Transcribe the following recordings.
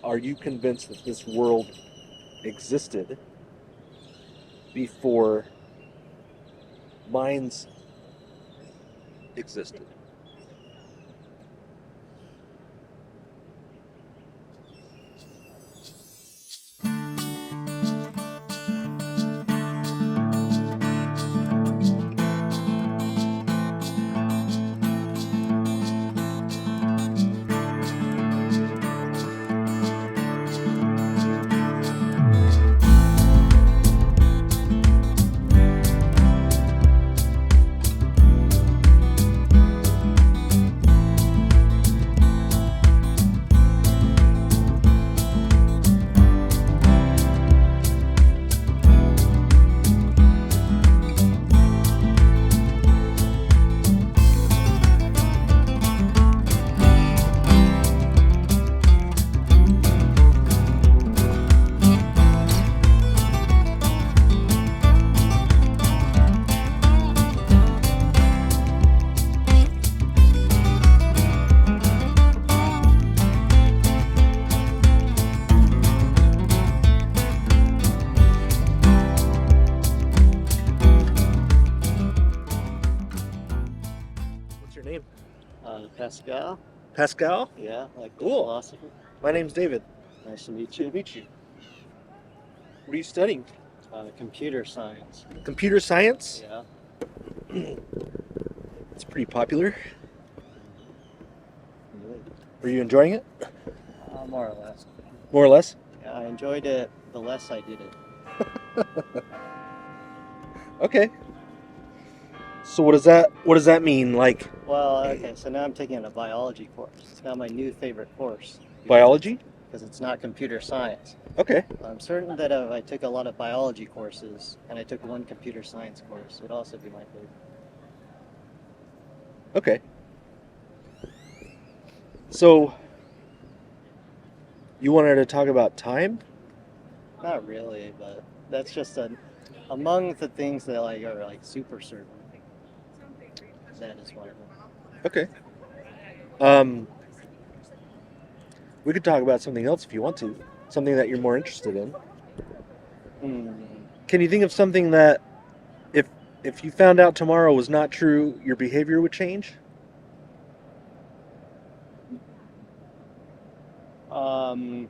are you convinced that this world existed before minds existed? What's your name? Pascal? Pascal? Yeah, like the Cool. philosopher. My name's David. Nice to meet Good to you. meet you. What are you studying? Computer science. Computer science? Yeah. It's pretty popular. Really? Are you enjoying it? More or less. More or less? Yeah, I enjoyed it the less I did it. Okay. So what does that mean? Like Well, okay, so now I'm taking a biology course. It's now my new favorite course. biology? Because it's not computer science. Okay. I'm certain that if I took a lot of biology courses and I took one computer science course, it would also be my favorite. Okay. So you wanted to talk about time? Not really, but that's just among the things that like are like super certain. That is one of them. Okay. We could talk about something else if you want to. Something that you're more interested in. Can you think of something that if you found out tomorrow was not true, your behavior would change? I don't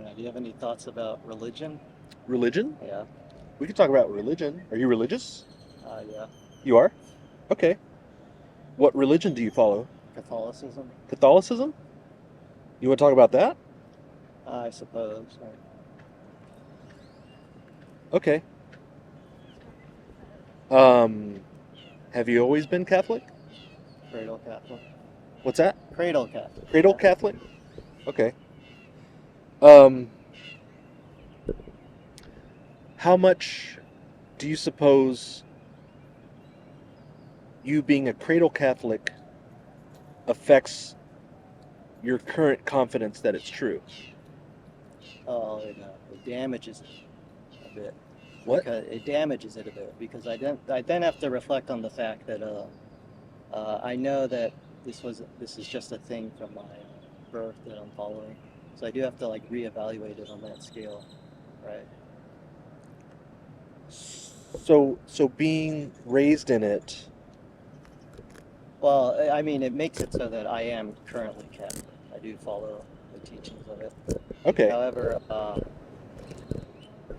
know. Do you have any thoughts about religion? Religion? Yeah. We could talk about religion. Are you religious? Yeah. You are? Okay. What religion do you follow? Catholicism? Catholicism? You want to talk about that? I suppose. Okay. Have you always been Catholic? Cradle Catholic. What's that? Cradle Catholic. Cradle Catholic? Okay. How much do you suppose you being a cradle Catholic affects your current confidence that it's true? Oh, it damages it a bit. What? Because it damages it a bit because I then have to reflect on the fact that I know that this is just a thing from my birth that I'm following, so I do have to like reevaluate it on that scale, right? So being raised in it. Well, I mean, it makes it so that I am currently Catholic. I do follow the teachings of it. Okay. However,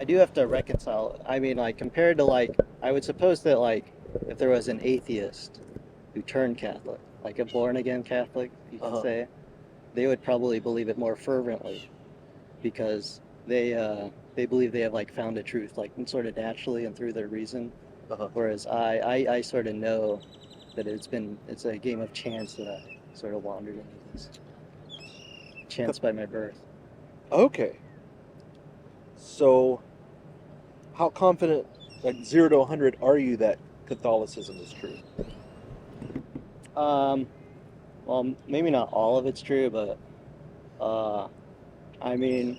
I do have to reconcile. I mean, like compared to like, I would suppose that like, if there was an atheist who turned Catholic, like a born-again Catholic, you can say, they would probably believe it more fervently because they believe they have like found a truth, like sort of naturally and through their reason. Whereas I sort of know that it's a game of chance that I sort of wandered into this. Chance by my birth. Okay. So, how confident, like 0 to 100, are you that Catholicism is true? Well, maybe not all of it's true, but I mean,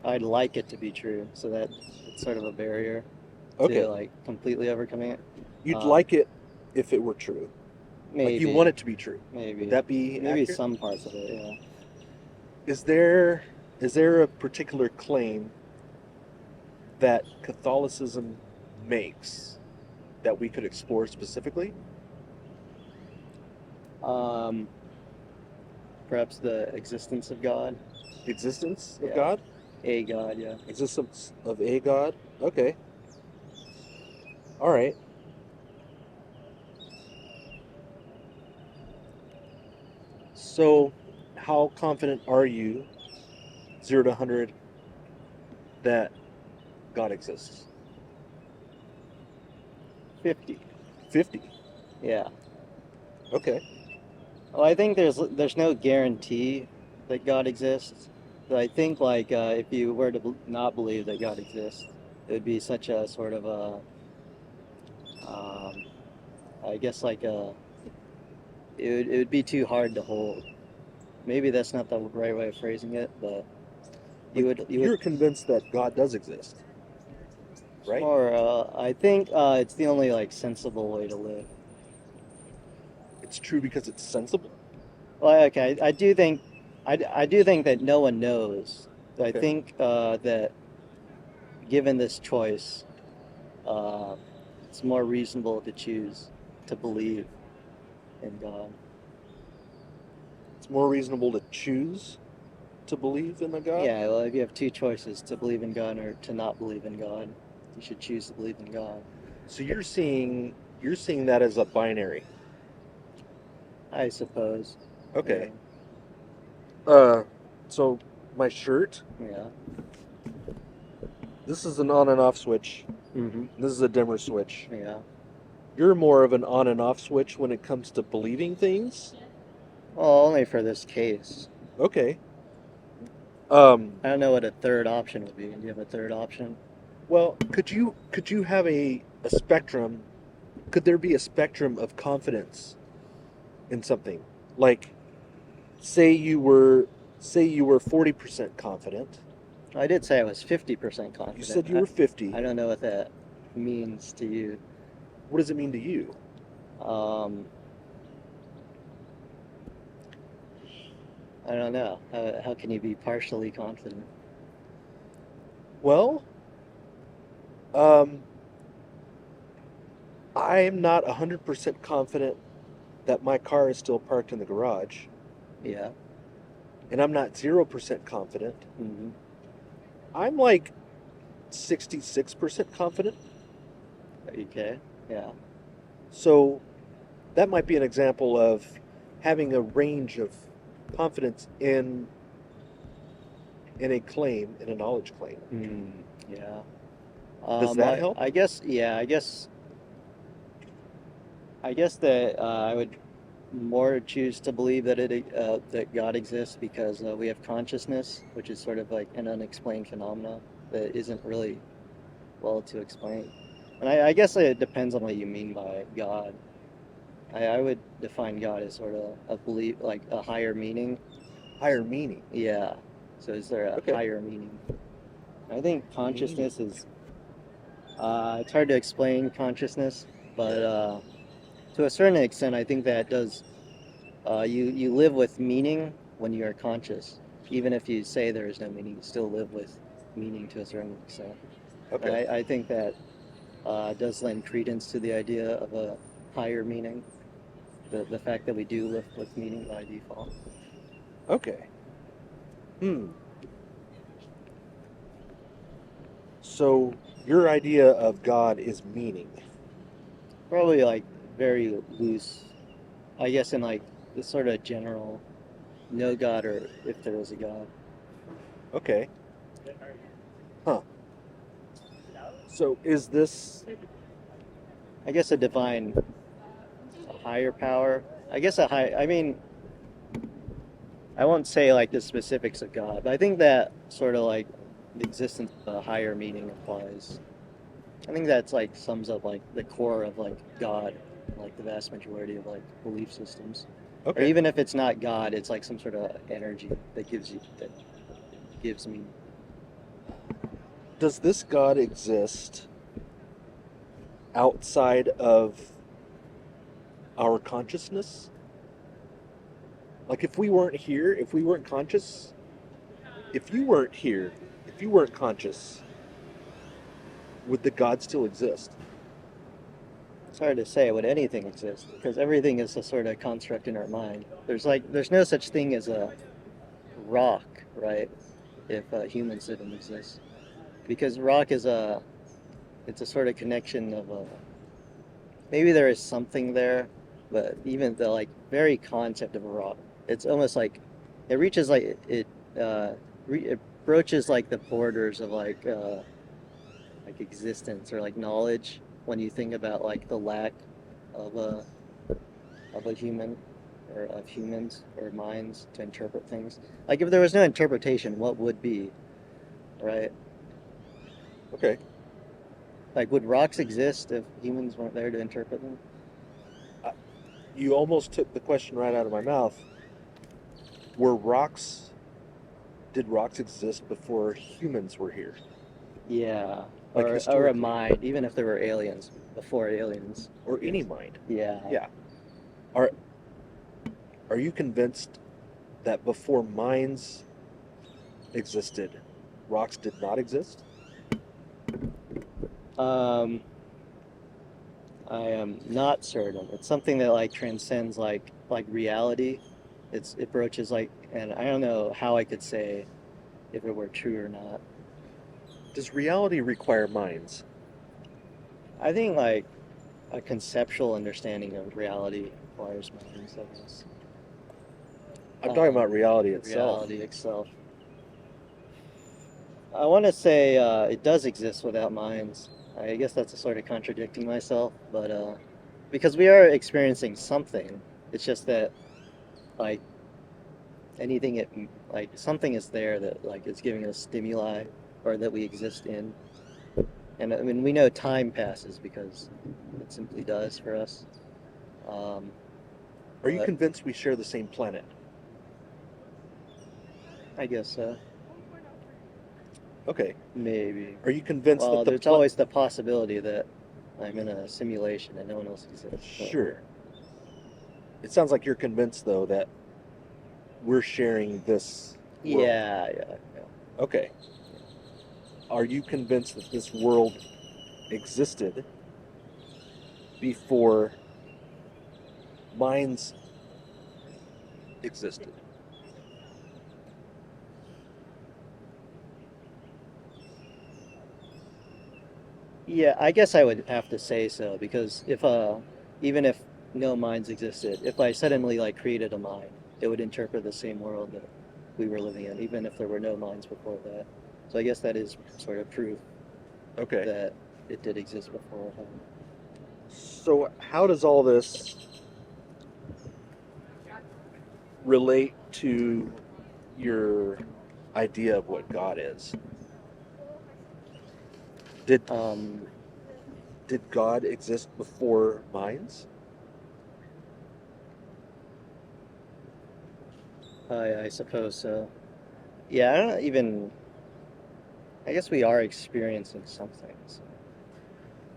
I'd like it to be true, so that it's sort of a barrier Okay. to like completely overcoming it. You'd like it if it were true. Like you Maybe, want it to be true. Would maybe, that be maybe accurate? some parts of it. Yeah. Is there a particular claim that Catholicism makes that we could explore specifically? Um, Perhaps the existence of God. Existence of Yeah, God? a God. Yeah. Existence of a God? Okay. All right. So, how confident are you, 0 to 100, that God exists? 50. 50. Yeah. Okay. Well, I think there's no guarantee that God exists. But I think like if you were to not believe that God exists, it would be such a sort of a um, I guess like it would be too hard to hold. Maybe that's not the right way of phrasing it, but But you would you're convinced that God does exist, right? or I think it's the only like sensible way to live. It's true because it's sensible. Well, okay, I do think that no one knows. I Okay. think that given this choice, uh, it's more reasonable to choose to believe in God. It's more reasonable to choose to believe in a God. Yeah, well, if you have two choices, to believe in God or to not believe in God, you should choose to believe in God. So you're seeing that as a binary. I suppose. Yeah, Okay. Uh, so my shirt, yeah. this is an on and off switch. Mm-hmm. This is a dimmer switch. Yeah. You're more of an on and off switch when it comes to believing things. Well, only for this case. Okay. Um, I don't know what a third option would be. Do you have a third option? well, could you have a spectrum? Could there be a spectrum of confidence in something? Like say you were say you were 40% confident. I did say I was 50% You confident. said you were 50. I don't know what that means to you. What does it mean to you? Um, I don't know. How can you be partially confident? Well, um, I am not 100% confident that my car is still parked in the garage, Yeah. and I'm not 0% confident. Hmm. I'm like 66% confident. Okay. Yeah. So that might be an example of having a range of confidence in a claim, in a knowledge claim. Mm, yeah. Does that help? I guess. Yeah. I guess that I would more choose to believe that that God exists because we have consciousness, which is sort of like an unexplained phenomena that isn't really well to explain. And I guess it depends on what you mean by God. I would define God as sort of a belief, like a higher meaning. Higher meaning. Yeah. So is there a Okay. higher meaning? I think Meaning. consciousness is, it's hard to explain consciousness, but to a certain extent, I think that does, you live with meaning when you are conscious. Even if you say there is no meaning, you still live with meaning to a certain extent. And Okay. I think that does lend credence to the idea of a higher meaning, the fact that we do live with meaning by default. Okay. Hmm. So your idea of God is meaning. Probably like very loose, I guess, in like the sort of general no God or if there is a God. Okay. Huh. So is this I guess a divine, a higher power. I guess I mean, I won't say like the specifics of God, but I think that sort of like the existence of a higher meaning applies. I think that's like sums up like the core of like God, like the vast majority of like belief systems. Or okay? even if it's not God, it's like some sort of energy that gives meaning. Does this God exist outside of our consciousness? Like if we weren't here, if we weren't conscious, if you weren't here, if you weren't conscious, would the God still exist? It's hard to say would anything exist because everything is a sort of construct in our mind. There's no such thing as a rock, right? If humans didn't exist, because rock is it's a sort of connection of a maybe there is something there, but even the like very concept of a rock, it's almost like it reaches like it broaches like the borders of like existence or like knowledge when you think about like the lack of a human or of humans or minds to interpret things. Like if there was no interpretation, what would be, right? Okay. Like would rocks exist if humans weren't there to interpret them? You almost took the question right out of my mouth. Were rocks, did rocks exist before humans were here? Yeah. Like Or a historically? mind, even if there were aliens before aliens. Or any mind? Yeah. Yeah. Are, are you convinced that before minds existed, rocks did not exist? Um, I am not certain. It's something that like transcends like reality. It broaches like, and I don't know how I could say if it were true or not. Does reality require minds? I think like a conceptual understanding of reality requires minds, I guess. I'm talking about reality The itself. reality itself. I want to say it does exist without minds. I guess that's a sort of contradicting myself, but because we are experiencing something, it's just that like anything it like something is there that like is giving us stimuli or that we exist in. And I mean we know time passes because it simply does for us. Um, Are you but convinced we share the same planet? I guess Okay. maybe. Are you convinced Well, that the there's always the possibility that I'm in a simulation and no one else exists. But Sure. It sounds like you're convinced though that we're sharing this world. yeah. Okay. Are you convinced that this world existed before minds existed? Yeah, I guess I would have to say so because if even if no minds existed, if I suddenly like created a mind, it would interpret the same world that we were living in, even if there were no minds before that. So I guess that is sort of proof Okay. that it did exist before. So how does all this relate to your idea of what God is? Did Um, did God exist before minds? I suppose so. Yeah, I don't even. I guess we are experiencing something. So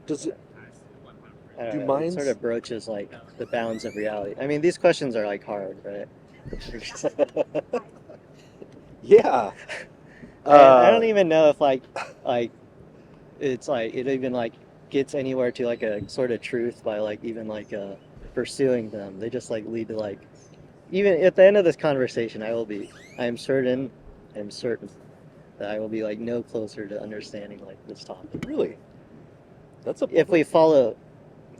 Does it I don't do know. It sort minds of broaches like the bounds of reality. I mean, these questions are like hard, right? Yeah. And I Uh don't even know if like it's like it even like gets anywhere to like a sort of truth by like even like pursuing them. They just like lead to like even at the end of this conversation, I'm certain that I will be like no closer to understanding like this topic. really? That's a If bummer. we follow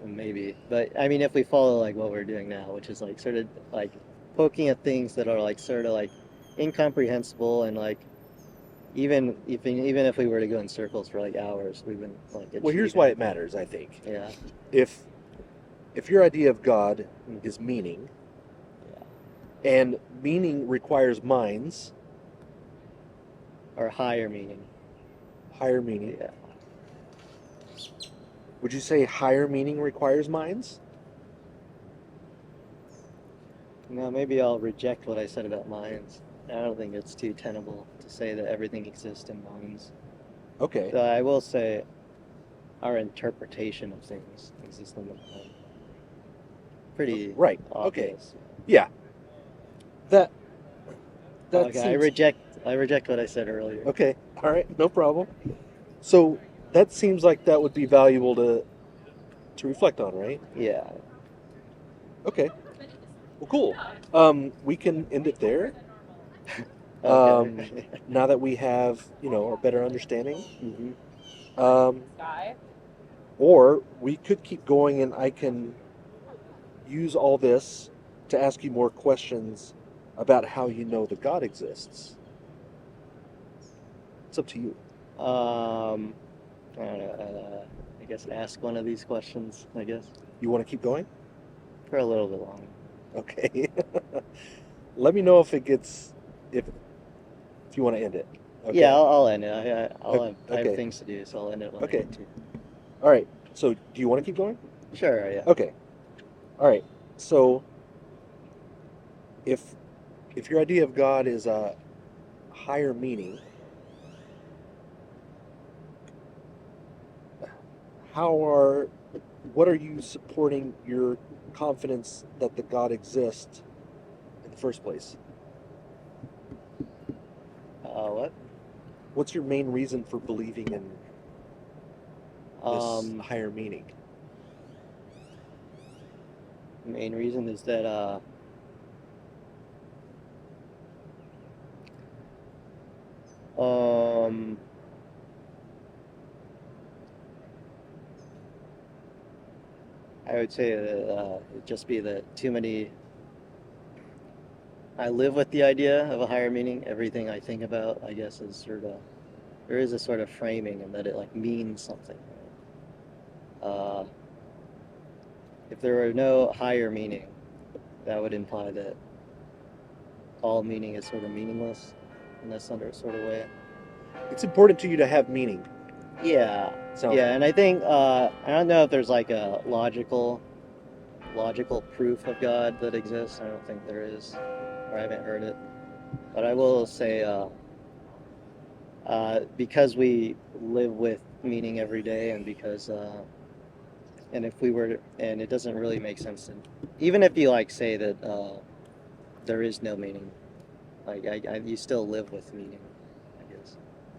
maybe, but I mean if we follow like what we're doing now, which is like sort of like poking at things that are like sort of like incomprehensible and like even if we were to go in circles for like hours, we wouldn't like Well, achieve here's why anything. it matters, I think. Yeah. If if your idea of God Mhm. is meaning, Yeah. and meaning requires minds, Or higher meaning. higher meaning, Yeah. would you say higher meaning requires minds? Now maybe I'll reject what I said about minds. I don't think it's too tenable to say that everything exists in minds. Okay. Though I will say our interpretation of things exists in the mind. pretty Right. Okay. obvious. Yeah. That Okay, seems I reject what I said earlier. okay. All right. No problem. So that seems like that would be valuable to reflect on, right? Yeah. Okay. Well, cool. We can end it there. Okay. Now that we have, a better understanding. hmm Um, or we could keep going and I can use all this to ask you more questions about how you know that God exists. It's up to you. I don't know. I guess ask one of these questions. I guess You want to keep going? for a little bit longer. Okay. Let me know if it gets if you want to end it. Yeah, Okay. I'll end it. I have Okay. things to do, so I'll end it when I Okay. need to. All right. So, do you want to keep going? Sure. Yeah. Okay. All right. So, if your idea of God is a higher meaning, what are you supporting your confidence that the God exists in the first place? What? What's your main reason for believing in this Um, higher meaning? Main reason is that um, I would say that it'd just be that too many. I live with the idea of a higher meaning. Everything I think about, I guess, is sort of there is a sort of framing and that it like means something. Uh, if there were no higher meaning, that would imply that all meaning is sort of meaningless in this sort of way. It's important to you to have meaning. Yeah, Sounds yeah, like. and I think I don't know if there's like a logical proof of God that exists. I don't think there is, or I haven't heard it. But I will say, because we live with meaning every day, and because and if we were, and it doesn't really make sense, to, even if you like say that there is no meaning, like you still live with meaning, I guess.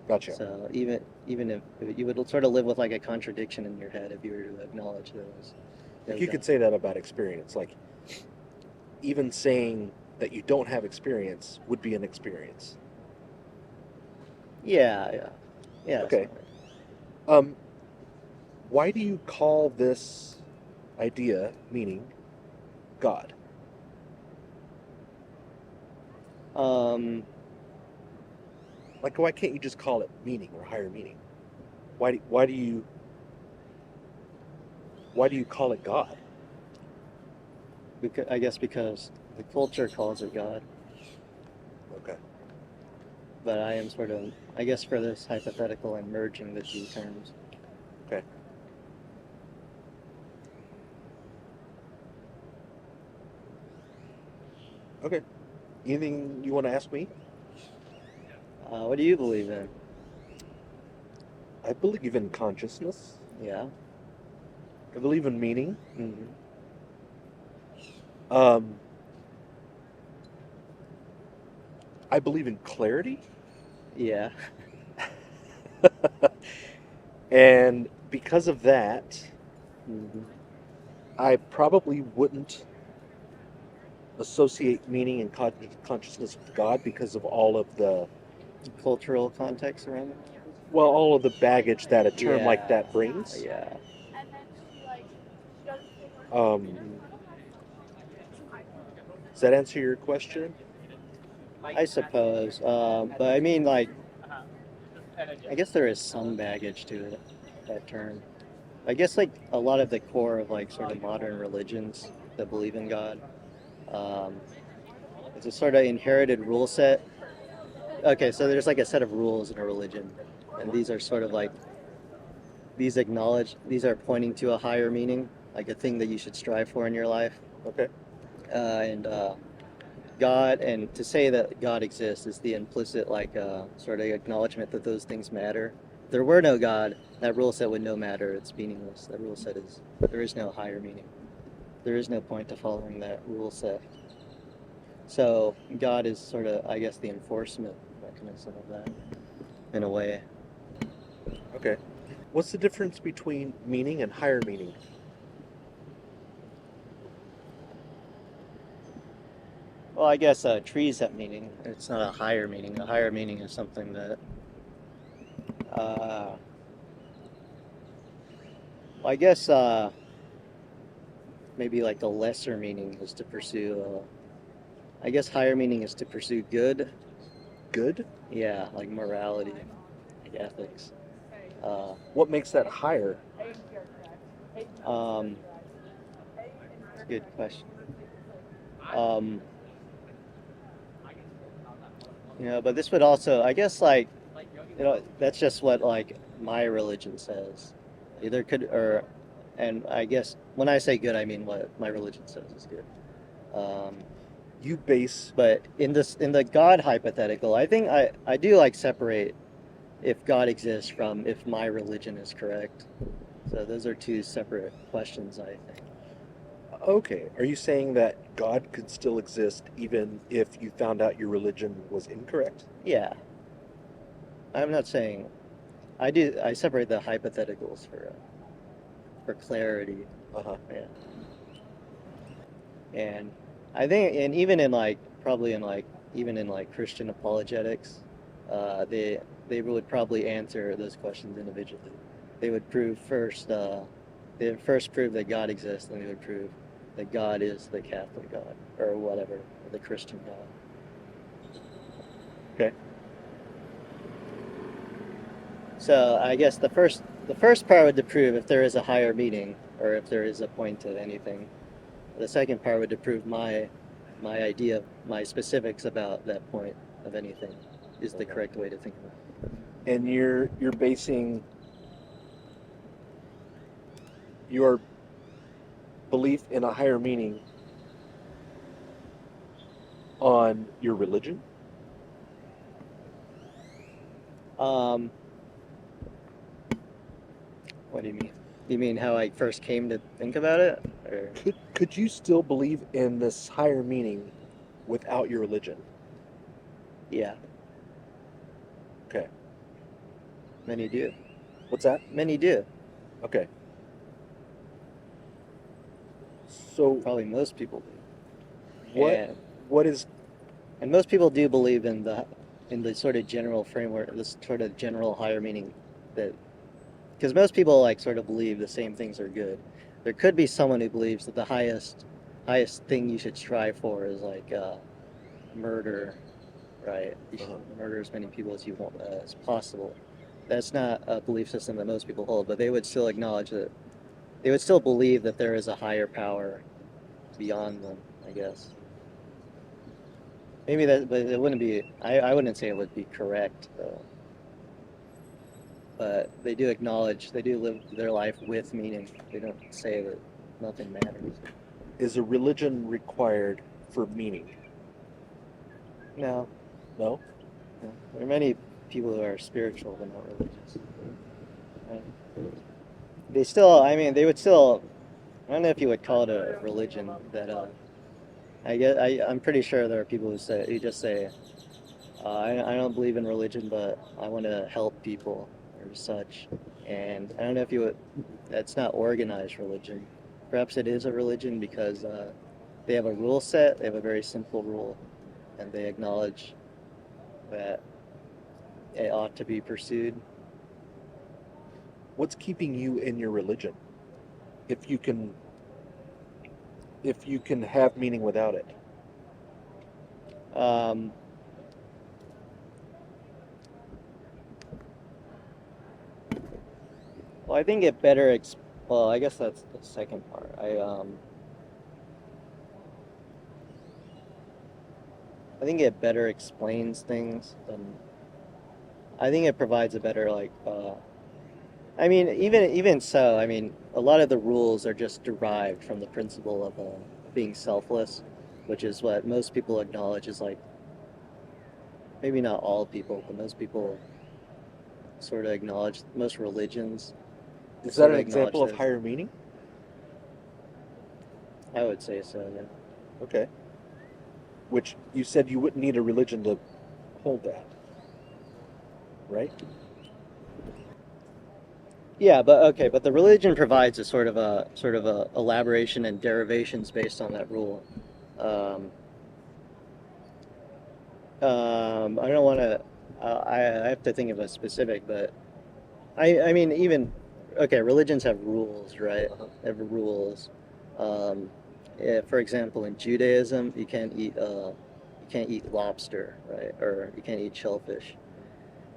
Gotcha. So even if you would sort of live with like a contradiction in your head if you were to acknowledge those. Like you could say that about experience. Like even saying that you don't have experience would be an experience. Yeah, yeah, yeah. That's Okay. not right. Um, why do you call this idea, meaning, God? Um, Like, why can't you just call it meaning or higher meaning? Why do you call it God? because, I guess because the culture calls it God, Okay. but I am sort of, I guess for this hypothetical, I'm merging the two terms. Okay. Okay. Anything you want to ask me? What do you believe in? I believe in consciousness. Yeah. I believe in meaning. hmm Um, I believe in clarity. Yeah. And because of that, hmm I probably wouldn't associate meaning and consciousness with God because of all of the, Cultural context around it. all of the baggage that a term like Yeah. that brings. Yeah. Um, Mm. does that answer your question? I suppose. But I mean, like, I guess there is some baggage to it, that term. I guess, like, a lot of the core of, like, sort of modern religions that believe in God, um, it's a sort of inherited rule set. Okay, so there's, like, a set of rules in a religion, and these are sort of, like, these are pointing to a higher meaning, like a thing that you should strive for in your life. Okay. And God, and to say that God exists is the implicit, like, sort of acknowledgement that those things matter. If there were no God, that rule set would no matter. It's meaningless. That rule set is there is no higher meaning. there is no point to following that rule set. So God is sort of, I guess, the enforcement mechanism of that, in a way. Okay. What's the difference between meaning and higher meaning? Well, I guess trees have meaning. It's not a higher meaning. A higher meaning is something that, well, I guess maybe like a lesser meaning is to pursue. I guess higher meaning is to pursue good. Good? Yeah, like morality, like ethics. Uh, What makes that higher? um, it's a good question. Um, but this would also, I guess, like, that's just what like my religion says. Either could or, and I guess when I say good, I mean what my religion says is good. Um, You base. but in the God hypothetical, I think I do like separate if God exists from if my religion is correct. So those are two separate questions, I think. Okay. Are you saying that God could still exist even if you found out your religion was incorrect? Yeah, I'm not saying I separate the hypotheticals for clarity. Uh huh. Yeah. And I think, and even in like, probably in like, even in like Christian apologetics, they would probably answer those questions individually. They would prove first, they would first prove that God exists, and they would prove that God is the Catholic God or whatever, or the Christian God. Okay. So I guess the first part would to prove if there is a higher meaning or if there is a point to anything. The second part would to prove my idea, my specifics about that point of anything is the Okay. correct way to think about it. And you're basing your belief in a higher meaning on your religion? What do you mean? You mean how I first came to think about it? Or Could you still believe in this higher meaning without your religion? yeah, Okay. many do. What's that? Many do. Okay. So Probably most people do. what what is And most people do believe in the sort of general framework, this sort of general higher meaning that because most people like sort of believe the same things are good. There could be someone who believes that the highest thing you should strive for is like murder, right? You should uh, murder as many people as you want as possible. That's not a belief system that most people hold, but they would still acknowledge that they would still believe that there is a higher power beyond them, I guess. Maybe that, but it wouldn't be. I wouldn't say it would be correct though. But they do acknowledge they do live their life with meaning. They don't say that nothing matters. is a religion required for meaning? No, No? no. There are many people who are spiritual but not religious. Right? They still, I mean, they would still. I don't know if you would call it a religion. That I'm pretty sure there are people who just say, I don't believe in religion, but I want to help people or such. And I don't know if you would. That's not organized religion. Perhaps it is a religion because they have a rule set. They have a very simple rule, and they acknowledge that it ought to be pursued. What's keeping you in your religion? If you can have meaning without it. Um, well, I think it better. Well, I guess that's the second part. I think it better explains things than. I think it provides a better like. I mean, even so, I mean, a lot of the rules are just derived from the principle of being selfless, which is what most people acknowledge is like. Maybe not all people, but most people sort of acknowledge. Most religions Is that sort an of acknowledge example of this. higher meaning? I would say so. Yeah. Okay. Which you said you wouldn't need a religion to hold that, right? Yeah, but okay, but the religion provides a sort of a elaboration and derivations based on that rule. Um, I don't want to. I have to think of a specific, but I mean even okay, religions have rules, right? Uh-huh. They have rules. Um, for example, in Judaism, you can't eat lobster, right? Or you can't eat shellfish.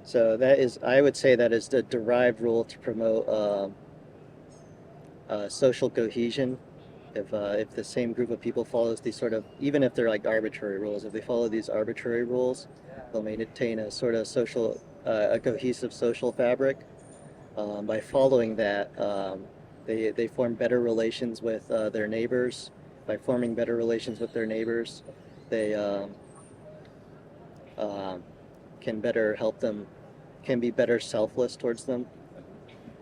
So that is, I would say that is the derived rule to promote social cohesion. If the same group of people follows these sort of, even if they're like arbitrary rules, if they follow these arbitrary rules, they'll maintain a sort of a cohesive social fabric. By following that, they form better relations with their neighbors. By forming better relations with their neighbors, they um, can better help them, can be better selfless towards them.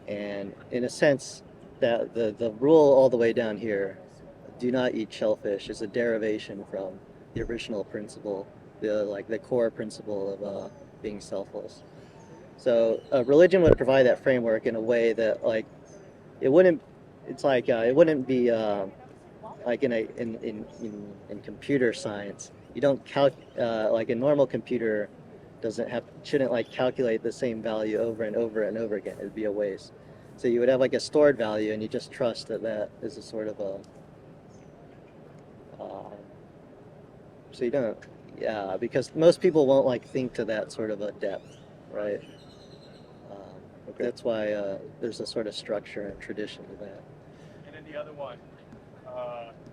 And in a sense, that the rule all the way down here, do not eat shellfish, is a derivation from the original principle, the core principle of being selfless. So religion would provide that framework in a way that like it wouldn't. It's like it wouldn't be like in computer science. You don't like a normal computer doesn't have shouldn't like calculate the same value over and over and over again. It'd be a waste. So you would have like a stored value, and you just trust that that is a sort of a. Uh, so you don't, yeah, because most people won't like think to that sort of a depth, right? Okay. That's why there's a sort of structure and tradition to that.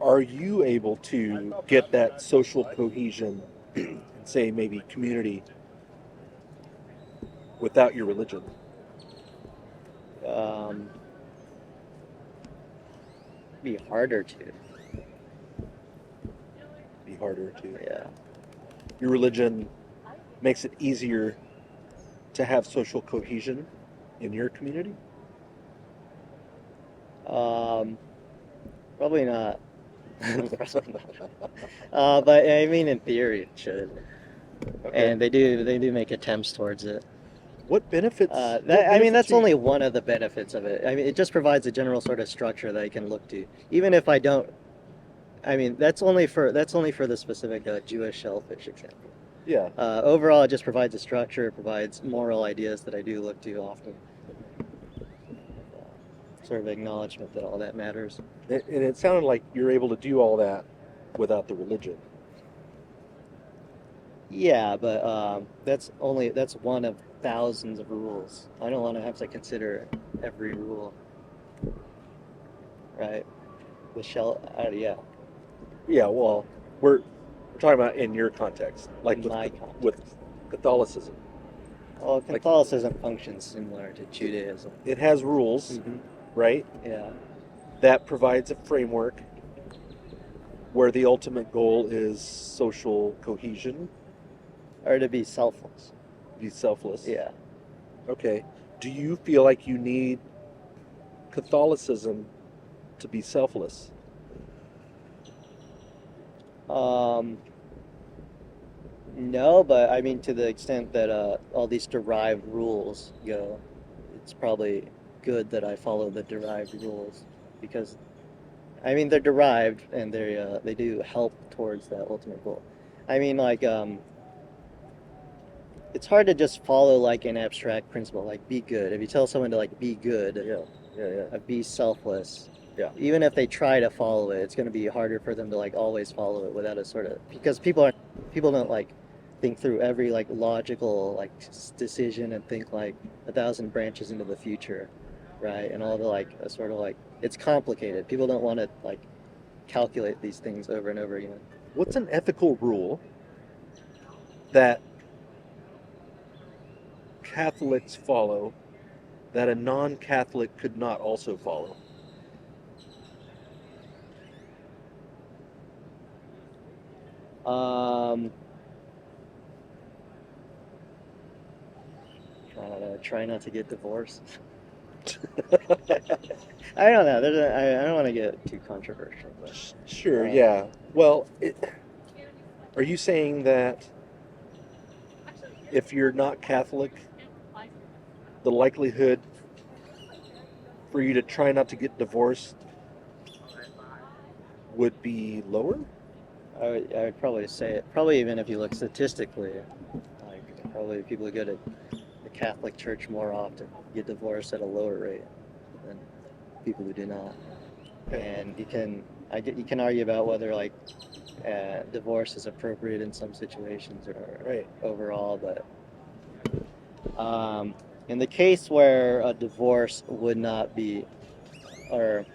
Are you able to get that social cohesion and say maybe community without your religion? Um, be harder to, Be harder to. yeah. Your religion makes it easier to have social cohesion in your community? Um, Probably not. But I mean, in theory, it should, Okay. and they do make attempts towards it. What benefits? What I mean, benefits that's are you? only one of the benefits of it. I mean, it just provides a general sort of structure that I can look to, even if I don't. I mean, that's only for the specific Jewish shellfish example. Yeah. Overall, it just provides a structure. It provides moral ideas that I do look to often. Sort of acknowledgement that all that matters. And it sounded like you're able to do all that without the religion. Yeah, but that's one of thousands of rules. I don't want to have to consider every rule, right? The shell, yeah, Yeah. Well, we're talking about in your context, like in with my context. with Catholicism. Well, Like Catholicism functions similar to Judaism. it has rules, Hmm. right? Yeah. That provides a framework where the ultimate goal is social cohesion, Or to be selfless. be selfless. Yeah. Okay. Do you feel like you need Catholicism to be selfless? Um, no, but I mean, to the extent that all these derived rules go, it's probably good that I follow the derived rules because I mean they're derived and they do help towards that ultimate goal. I mean, like it's hard to just follow like an abstract principle, like be good. If you tell someone to like be good, Yeah. Yeah. Yeah. be selfless, Yeah. even if they try to follow it, it's going to be harder for them to like always follow it without a sort of because people don't like think through every like logical like decision and think like a thousand branches into the future, right? And all the like a sort of like it's complicated. People don't want to like calculate these things over and over again. What's an ethical rule that Catholics follow that a non-Catholic could not also follow? Um, Try not to get divorced. I don't know. I don't want to get too controversial, but Sure, yeah. Well, are you saying that if you're not Catholic, the likelihood for you to try not to get divorced would be lower? I would probably say it. Probably even if you look statistically, like probably people who go to the Catholic Church more often get divorced at a lower rate than people who do not. And you can argue about whether like divorce is appropriate in some situations or Right. overall, but in the case where a divorce would not be, or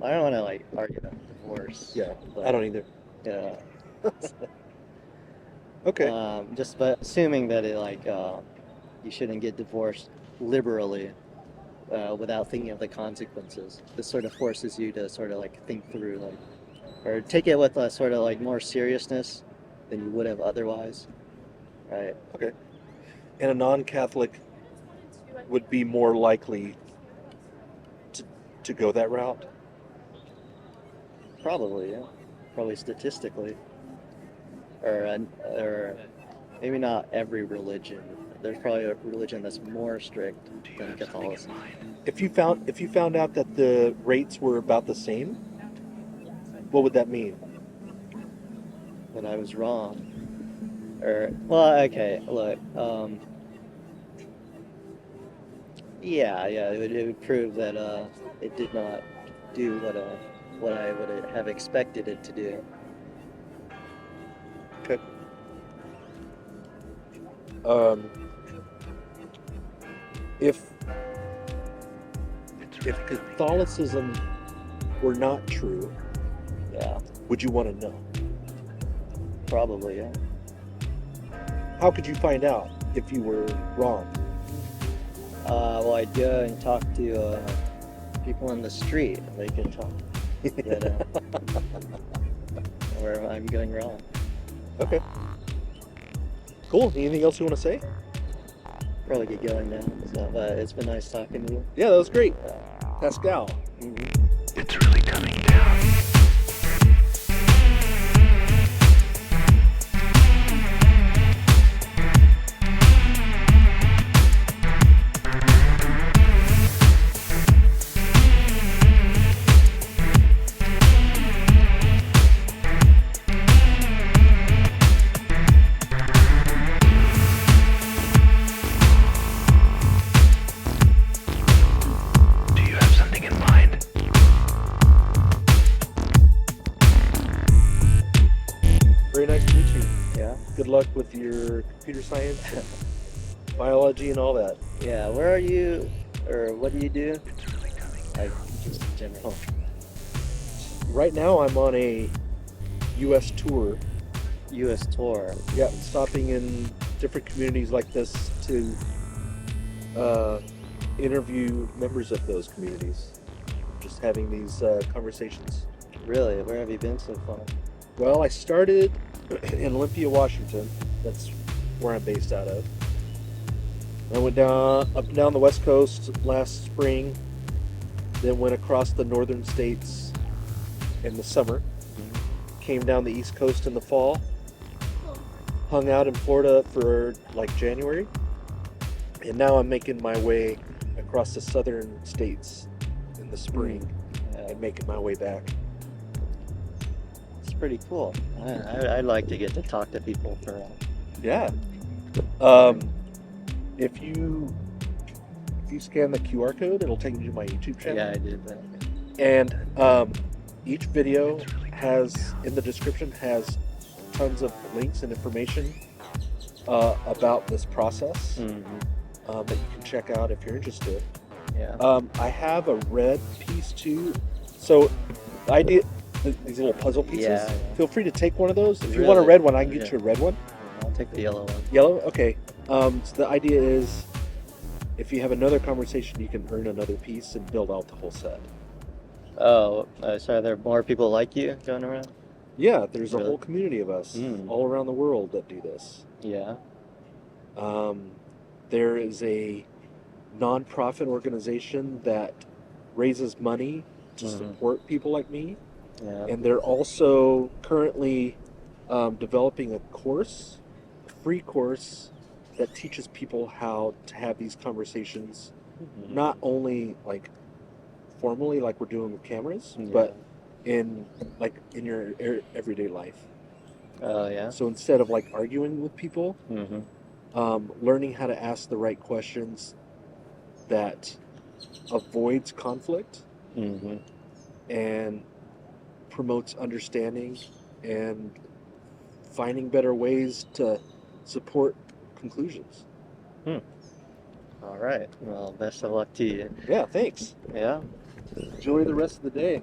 I don't want to like argue about divorce. Yeah, but, I don't either. Yeah. Okay. Just but assuming that it like you shouldn't get divorced liberally without thinking of the consequences. This sort of forces you to sort of like think through like, or take it with a sort of like more seriousness than you would have otherwise, right? Okay. And a non-Catholic would be more likely to go that route? Probably, yeah. Probably statistically, or maybe not every religion. There's probably a religion that's more strict than Catholicism. If you found out that the rates were about the same, what would that mean? That I was wrong. Or well, okay, look, yeah, it would prove that it did not do what I would have expected it to do. Okay. Um, if Catholicism were not true, Yeah, would you want to know? probably, yeah. How could you find out if you were wrong? Well, I'd go and talk to people in the street. They could tell that where I'm going wrong. Okay. Cool. Anything else you want to say? Probably get going now. So, but it's been nice talking to you. Yeah, that was great. Pascal. It's really coming down. Do you have something in mind? Very nice to meet you. Yeah. Good luck with your computer science and biology and all that. Yeah. Where are you, or what do you do? It's really coming Like just in general. Right now I'm on a U.S. tour. U.S. tour. Yeah, stopping in different communities like this to interview members of those communities. Just having these conversations. Really? Where have you been so far? Well, I started in Olympia, Washington. That's where I'm based out of. I went up and down the West Coast last spring, then went across the northern states in the summer, came down the East Coast in the fall, hung out in Florida for like January, and now I'm making my way across the southern states in the spring and making my way back. It's pretty cool. I'd like to get to talk to people for. Yeah. If you scan the QR code, it'll take you to my YouTube channel. Yeah, I did that. And each video has, in the description, has tons of links and information about this process that you can check out if you're interested. Yeah. I have a red piece too. So the idea, these little puzzle pieces, Yeah. feel free to take one of those. If you Really? want a red one, I can get Yeah. you a red one. I'll take the yellow one. Yellow? Okay. So the idea is, if you have another conversation, you can earn another piece and build out the whole set. Oh, so are there more people like you going around? Yeah, there's a Really? whole community of us Mm. all around the world that do this. Yeah. There is a nonprofit organization that raises money to support people like me. Yeah. And they're also currently developing a free course that teaches people how to have these conversations, not only like formally like we're doing with cameras, but in your everyday life. Oh, yeah. So instead of like arguing with people, Mm-hmm. learning how to ask the right questions that avoids conflict Mm-hmm. and promotes understanding and finding better ways to support conclusions. All right. Well, best of luck to you. Yeah, thanks. Yeah. Enjoy the rest of the day.